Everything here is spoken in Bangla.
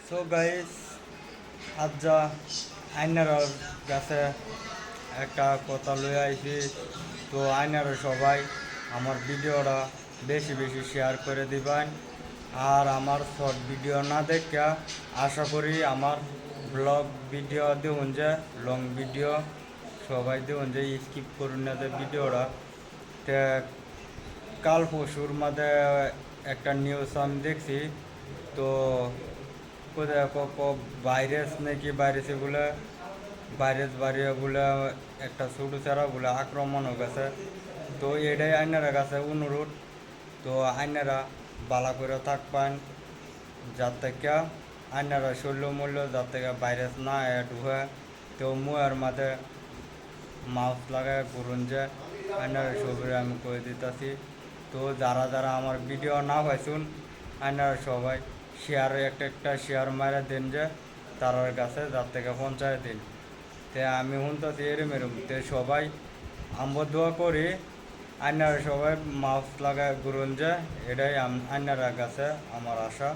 সো গাইস, আজ যা আইনার কাছে একটা কথা লয়ে আইছি। তো আইনারা সবাই আমার ভিডিওটা বেশি বেশি শেয়ার করে দিবেন। আর আমার শর্ট ভিডিও না দেখা আশা করি আমার ব্লগ ভিডিও দেউন যে লং ভিডিও সবাই দেউন যে স্কিপ করুন না যে ভিডিওটা। তে কাল পরশুর মধ্যে একটা নিউজ আমি দেখছি। তো কোথায় ভাইরাস নাকি ভাইরাসে বলে ভাইরাস বাড়িয়ে বলে একটা ছোটো ছাড়া বলে আক্রমণ হয়ে গেছে। তো এটাই আইনারা কাছে অনুরোধ। তো আইনারা বালা করে থাকবেন, যার থেকে আইনারা শৈল্য মূল্য যার থেকে ভাইরাস না অ্যাড হয়। তো মুয়ের মাঝে মাস্ক লাগায় ঘুরুন যে আইনারা সবাই আমি করে দিতেছি। তো যারা যারা আমার ভিডিও না পাইছুন আইনারা সবাই শেয়ার একটা একটা শেয়ার মারা দেন যে তারার কাছে যার থেকে পঞ্চায়েত দিন। তে আমি শুনতেছি এরম এরম তে সবাই আমরা দোয়া করি আইনারা সবাই মাস্ক লাগায় ঘুরুন যে এটাই আইনারা কাছে আমার আশা।